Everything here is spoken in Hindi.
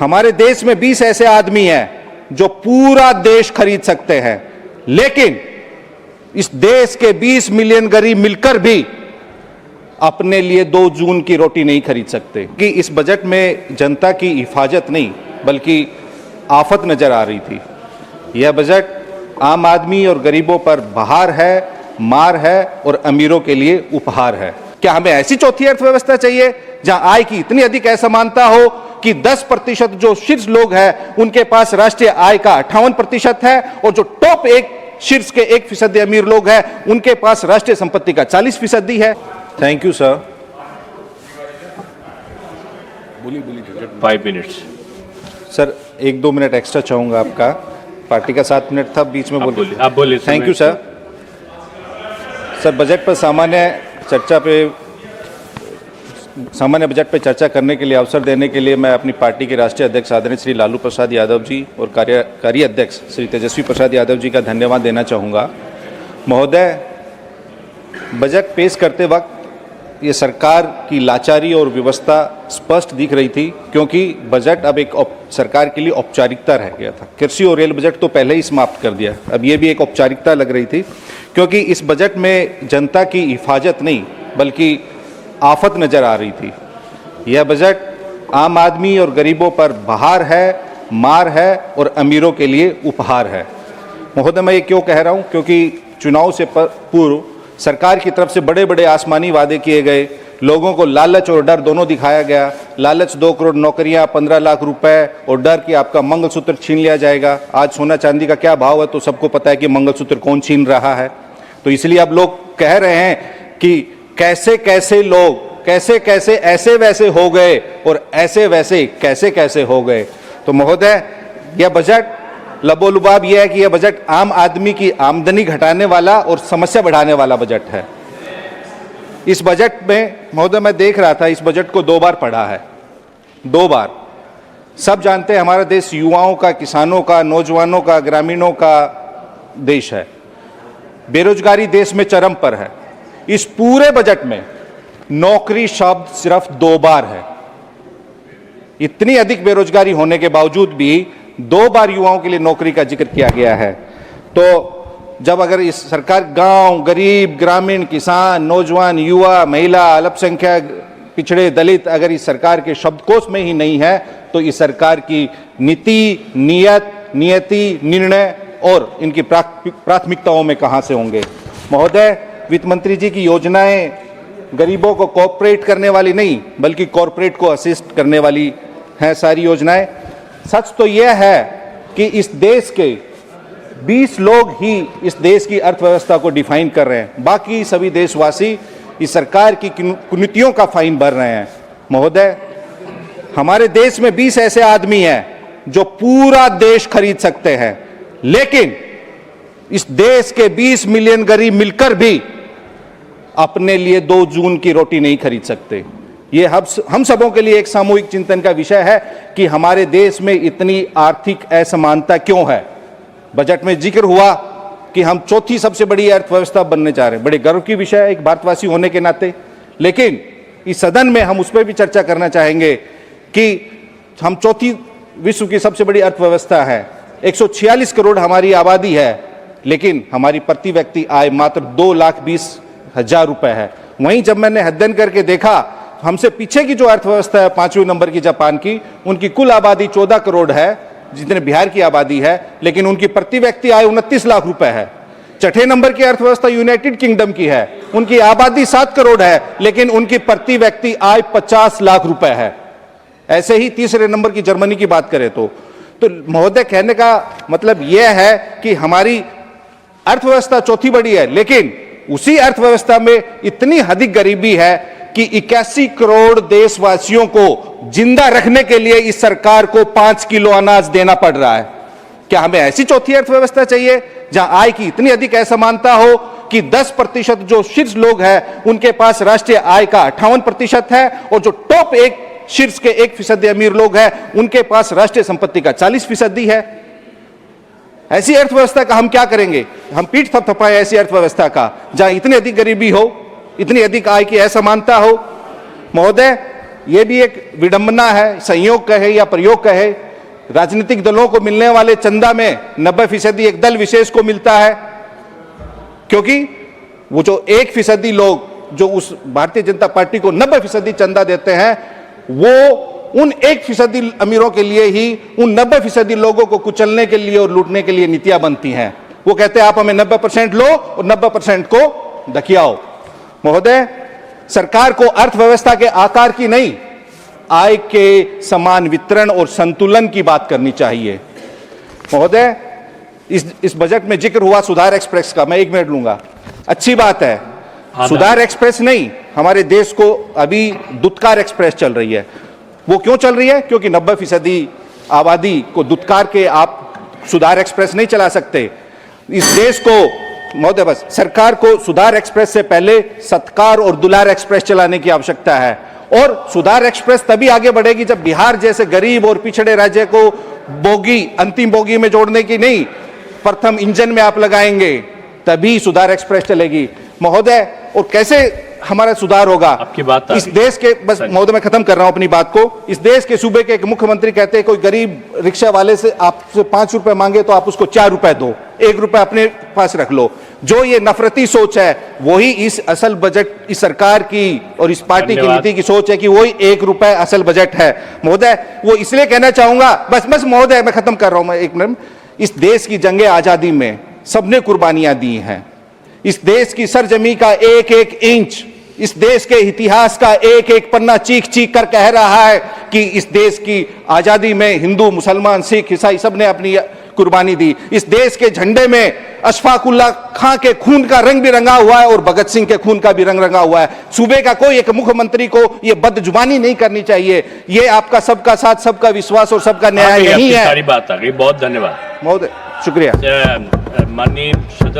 हमारे देश में 20 ऐसे आदमी हैं जो पूरा देश खरीद सकते हैं, लेकिन इस देश के 20 मिलियन गरीब मिलकर भी अपने लिए 2 जून की रोटी नहीं खरीद सकते। कि इस बजट में जनता की हिफाजत नहीं बल्कि आफत नजर आ रही थी। यह बजट आम आदमी और गरीबों पर बहार है, मार है और अमीरों के लिए उपहार है। क्या हमें ऐसी चौथी अर्थव्यवस्था चाहिए जहां आय की इतनी अधिक असमानता हो कि 10% जो शीर्ष लोग हैं उनके पास राष्ट्रीय आय का 58% है और जो टॉप शीर्ष के 1% अमीर लोग हैं उनके पास राष्ट्रीय संपत्ति का 40% है। Thank you sir. बोलिए 5 मिनट्स। सर 1-2 मिनट एक्स्ट्रा चाहूंगा आपका। पार्टी का 7 मिनट था, बीच में बोलिए। आप बोलिए। Thank you sir. Sir budget पर सामान्य बजट पर चर्चा करने के लिए अवसर देने के लिए मैं अपनी पार्टी के राष्ट्रीय अध्यक्ष आदरणीय श्री लालू प्रसाद यादव जी और कार्यकारी अध्यक्ष श्री तेजस्वी प्रसाद यादव जी का धन्यवाद देना चाहूँगा। महोदय, बजट पेश करते वक्त ये सरकार की लाचारी और व्यवस्था स्पष्ट दिख रही थी, क्योंकि बजट अब एक सरकार के लिए औपचारिकता रह गया था। कृषि और रेल बजट तो पहले ही समाप्त कर दिया, अब ये भी एक औपचारिकता लग रही थी, क्योंकि इस बजट में जनता की हिफाजत नहीं बल्कि आफत नजर आ रही थी। यह बजट आम आदमी और गरीबों पर बहार है, मार है और अमीरों के लिए उपहार है। महोदय, मैं ये क्यों कह रहा हूँ, क्योंकि चुनाव से पूर्व सरकार की तरफ से बड़े बड़े आसमानी वादे किए गए, लोगों को लालच और डर दोनों दिखाया गया। लालच 2 करोड़ नौकरियां, 15 लाख रुपए, और डर कि आपका मंगलसूत्र छीन लिया जाएगा। आज सोना चांदी का क्या भाव है तो सबको पता है कि मंगलसूत्र कौन छीन रहा है। तो इसलिए अब लोग कह रहे हैं कि कैसे कैसे लोग कैसे ऐसे वैसे हो गए और ऐसे वैसे कैसे हो गए। तो महोदय, यह बजट लबोलुबाब यह है कि यह बजट आम आदमी की आमदनी घटाने वाला और समस्या बढ़ाने वाला बजट है। इस बजट में महोदय, मैं देख रहा था, इस बजट को 2 बार पढ़ा है, 2 बार। सब जानते हैं हमारा देश युवाओं का, किसानों का, नौजवानों का, ग्रामीणों का देश है। बेरोजगारी देश में चरम पर है। इस पूरे बजट में नौकरी शब्द सिर्फ 2 बार है। इतनी अधिक बेरोजगारी होने के बावजूद भी 2 बार युवाओं के लिए नौकरी का जिक्र किया गया है। तो जब अगर इस सरकार गांव, गरीब, ग्रामीण, किसान, नौजवान, युवा, महिला, अल्पसंख्यक, पिछड़े, दलित अगर इस सरकार के शब्दकोश में ही नहीं है तो इस सरकार की नीति, नियति, निर्णय और इनकी प्राथमिकताओं में कहां से होंगे। महोदय, वित्त मंत्री जी की योजनाएं गरीबों को कोऑपरेट करने वाली नहीं बल्कि कॉरपोरेट को असिस्ट करने वाली हैं सारी योजनाएं। सच तो यह है कि इस देश के 20 लोग ही इस देश की अर्थव्यवस्था को डिफाइन कर रहे हैं, बाकी सभी देशवासी इस सरकार की कुनीतियों का फाइन भर रहे हैं। महोदय, हमारे देश में 20 ऐसे आदमी हैं जो पूरा देश खरीद सकते हैं, लेकिन इस देश के 20 मिलियन गरीब मिलकर भी अपने लिए 2 जून की रोटी नहीं खरीद सकते। ये हम सबों के लिए एक सामूहिक चिंतन का विषय है कि हमारे देश में इतनी आर्थिक असमानता क्यों है। बजट में जिक्र हुआ कि हम चौथी सबसे बड़ी अर्थव्यवस्था बनने जा रहे हैं। बड़े गर्व की विषय है एक भारतवासी होने के नाते, लेकिन इस सदन में हम उस पर भी चर्चा करना चाहेंगे कि हम चौथी विश्व की सबसे बड़ी अर्थव्यवस्था है। 146 करोड़ हमारी आबादी है, लेकिन हमारी प्रति व्यक्ति आय मात्र 2,20,000 रुपए है। वहीं जब मैंने अध्ययन करके देखा, हमसे पीछे की जो अर्थव्यवस्था है 5वें नंबर की जापान की, उनकी कुल आबादी 14 करोड़ है जितने बिहार की आबादी है, लेकिन उनकी प्रति व्यक्ति आय 29 लाख रुपए है। 6ठे नंबर की अर्थव्यवस्था यूनाइटेड किंगडम की है, उनकी आबादी 7 करोड़ है, लेकिन उनकी प्रति व्यक्ति आय 50 लाख रुपए है। ऐसे ही 3रे नंबर की जर्मनी की बात करें तो महोदय, कहने का मतलब यह है कि हमारी अर्थव्यवस्था चौथी बड़ी है, लेकिन उसी अर्थव्यवस्था में इतनी अधिक गरीबी है कि 81 करोड़ देशवासियों को जिंदा रखने के लिए इस सरकार को 5 किलो अनाज देना पड़ रहा है। क्या हमें ऐसी चौथी अर्थव्यवस्था चाहिए जहां आय की इतनी अधिक असमानता हो कि 10% जो शीर्ष लोग हैं उनके पास राष्ट्रीय आय का 58% है और जो टॉप शीर्ष के 1% अमीर लोग हैं उनके पास राष्ट्रीय संपत्ति का 40% है। ऐसी अर्थव्यवस्था का हम क्या करेंगे? हम पीठ थपथपाएं ऐसी अर्थव्यवस्था का जहां इतनी अधिक गरीबी हो, इतनी अधिक आय की असमानता हो। महोदय, ये भी एक विडंबना है, संयोग कहे या प्रयोग कहे, राजनीतिक दलों को मिलने वाले चंदा में 90% एक दल विशेष को मिलता है, क्योंकि वो जो 1% लोग जो उस भारतीय जनता पार्टी को 90% चंदा देते हैं, वो उन 1% अमीरों के लिए ही उन 90% लोगों को कुचलने के लिए और लूटने के लिए नीतियां बनती हैं। वो कहते हैं आप हमें 90% लो और 90% को दकियाओ। महोदय, सरकार को अर्थव्यवस्था के आकार की नहीं, आय के समान वितरण और संतुलन की बात करनी चाहिए। महोदय, इस बजट में जिक्र हुआ सुधार एक्सप्रेस का, मैं 1 मिनट लूंगा। अच्छी बात है, सुधार एक्सप्रेस नहीं, हमारे देश को अभी दुत्कार एक्सप्रेस चल रही है। वो क्यों चल रही है? क्योंकि 90% आबादी को दुत्कार के आप सुधार एक्सप्रेस नहीं चला सकते। इस देश को महोदय, बस सरकार को सुधार एक्सप्रेस से पहले सत्कार और दुलार एक्सप्रेस चलाने की आवश्यकता है। और सुधार एक्सप्रेस तभी आगे बढ़ेगी जब बिहार जैसे गरीब और पिछड़े राज्य को बोगी, अंतिम बोगी में जोड़ने की नहीं, प्रथम इंजन में आप लगाएंगे, तभी सुधार एक्सप्रेस चलेगी। महोदय, और कैसे हमारा सुधार होगा? आपकी बात इस देश के, बस महोदय मैं खत्म कर रहा हूं अपनी बात को। इस देश के सूबे के एक मुख्यमंत्री कहते हैं कोई गरीब रिक्शा वाले से आपसे 5 रुपए मांगे तो आप उसको 4 रुपए दो, 1 रुपए अपने पास रख लो। जो ये नफरती सोच है, वही इस असल बजट, इस सरकार की और इस पार्टी की नीति की सोच है कि वही 1 रुपए असल बजट है। महोदय, वो इसलिए कहना चाहूंगा, बस महोदय मैं खत्म कर रहा हूं, मैं 1 मिनट। इस देश की जंगे आजादी में सबने कुर्बानियां दी हैं। इस देश की सरजमी का एक एक इंच, इस देश के इतिहास का एक एक पन्ना चीख चीख कर कह रहा है कि इस देश की आजादी में हिंदू, मुसलमान, सिख, ईसाई सबने अपनी कुर्बानी दी। इस देश के झंडे में अशफाकुल्ला खां के खून का रंग भी रंगा हुआ है और भगत सिंह के खून का भी रंग रंगा हुआ है। सूबे का कोई एक मुख्यमंत्री को यह बदजुबानी नहीं करनी चाहिए। ये आपका सबका साथ, सबका विश्वास और सबका न्याय नहीं है। सारी बात आ गई, बहुत धन्यवाद महोदय, शुक्रिया। माननीय सदस्य